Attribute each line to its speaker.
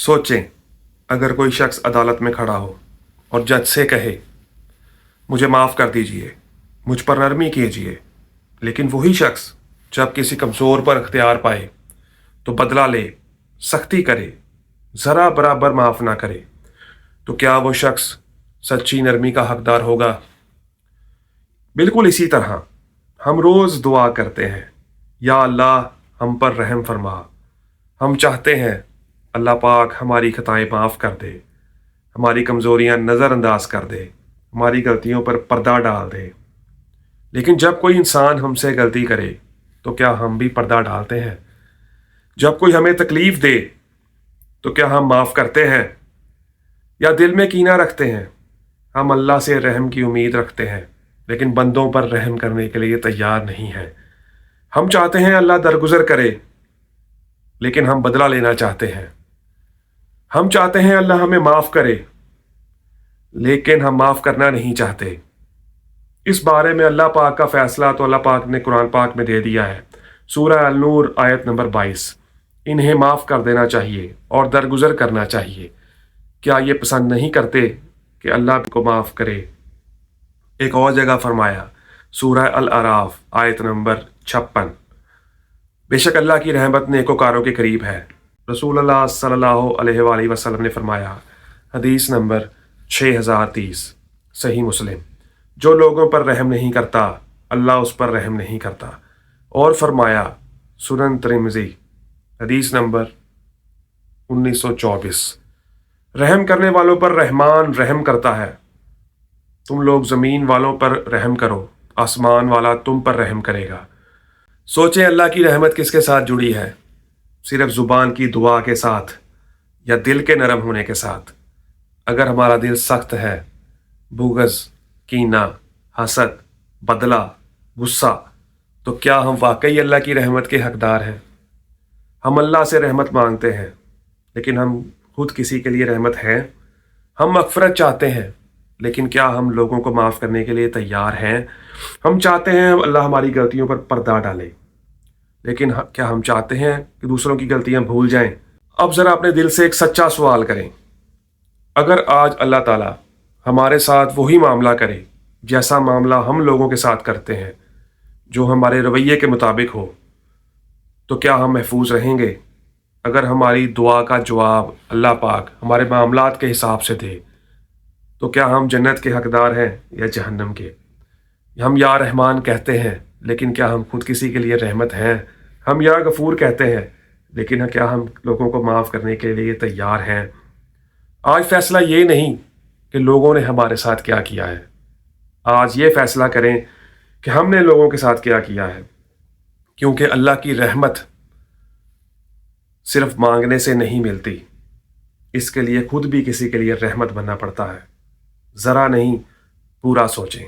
Speaker 1: सोचें, अगर कोई शख्स अदालत में खड़ा हो और जज से कहे मुझे माफ़ कर दीजिए, मुझ पर नरमी कीजिए, लेकिन वही शख्स जब किसी कमज़ोर पर अख्तियार पाए तो बदला ले, सख्ती करे, ज़रा बराबर माफ़ ना करे, तो क्या वो शख्स सच्ची नरमी का हकदार होगा? बिल्कुल इसी तरह हम रोज़ दुआ करते हैं, या अल्लाह हम पर रहम फरमा। हम चाहते हैं अल्लाह पाक हमारी खताएं माफ़ कर दे, हमारी कमज़ोरियां नज़रअंदाज कर दे, हमारी गलतियों पर पर्दा डाल दे। लेकिन जब कोई इंसान हमसे गलती करे तो क्या हम भी पर्दा डालते हैं? जब कोई हमें तकलीफ़ दे तो क्या हम माफ़ करते हैं, या दिल में कीना रखते हैं? हम अल्लाह से रहम की उम्मीद रखते हैं, लेकिन बंदों पर रहम करने के लिए तैयार नहीं हैं। हम चाहते हैं अल्लाह दरगुजर करे, लेकिन हम बदला लेना चाहते हैं। हम चाहते हैं अल्लाह हमें माफ़ करे, लेकिन हम माफ़ करना नहीं चाहते। इस बारे में अल्लाह पाक का फ़ैसला तो अल्लाह पाक ने कुरान पाक में दे दिया है। सूरह अल-नूर आयत नंबर 22। इन्हें माफ़ कर देना चाहिए और दरगुजर करना चाहिए। क्या ये पसंद नहीं करते कि अल्लाह को माफ़ करे? एक और जगह फरमाया, सूरह अल-अराफ आयत नंबर 56, बेशक अल्लाह की रहमत नेकोकारों के करीब है। रसूलुल्लाह सल्लल्लाहु अलैहि वसल्लम ने फरमाया, हदीस नंबर 6030, सही मुस्लिम, जो लोगों पर रहम नहीं करता अल्लाह उस पर रहम नहीं करता। और फरमाया, सुनन तिरमिज़ी हदीस नंबर 1924, रहम करने वालों पर रहमान रहम करता है। तुम लोग ज़मीन वालों पर रहम करो, आसमान वाला तुम पर रहम करेगा। सोचें अल्लाह की रहमत किसके साथ जुड़ी है? सिर्फ ज़ुबान की दुआ के साथ या दिल के नरम होने के साथ? अगर हमारा दिल सख्त है, बुग़्ज़, कीना, हसद, बदला, गुस्सा, तो क्या हम वाकई अल्लाह की रहमत के हकदार हैं? हम अल्लाह से रहमत मांगते हैं, लेकिन हम खुद किसी के लिए रहमत हैं? हम मग़फ़िरत चाहते हैं, लेकिन क्या हम लोगों को माफ़ करने के लिए तैयार हैं? हम चाहते हैं अल्लाह हमारी गलतियों पर पर्दा डाले, लेकिन क्या हम चाहते हैं कि दूसरों की गलतियां भूल जाएं? अब ज़रा अपने दिल से एक सच्चा सवाल करें। अगर आज अल्लाह ताला हमारे साथ वही मामला करे जैसा मामला हम लोगों के साथ करते हैं, जो हमारे रवैये के मुताबिक हो, तो क्या हम महफूज रहेंगे? अगर हमारी दुआ का जवाब अल्लाह पाक हमारे मामलात के हिसाब से दे, तो क्या हम जन्नत के हकदार हैं या जहन्नम के? हम या रहमान कहते हैं, लेकिन क्या हम खुद किसी के लिए रहमत हैं? हम या गफूर कहते हैं, लेकिन क्या हम लोगों को माफ़ करने के लिए तैयार हैं? आज फैसला ये नहीं कि लोगों ने हमारे साथ क्या किया है, आज ये फैसला करें कि हमने लोगों के साथ क्या किया है। क्योंकि अल्लाह की रहमत सिर्फ मांगने से नहीं मिलती, इसके लिए खुद भी किसी के लिए रहमत बनना पड़ता है। ज़रा नहीं, पूरा सोचें।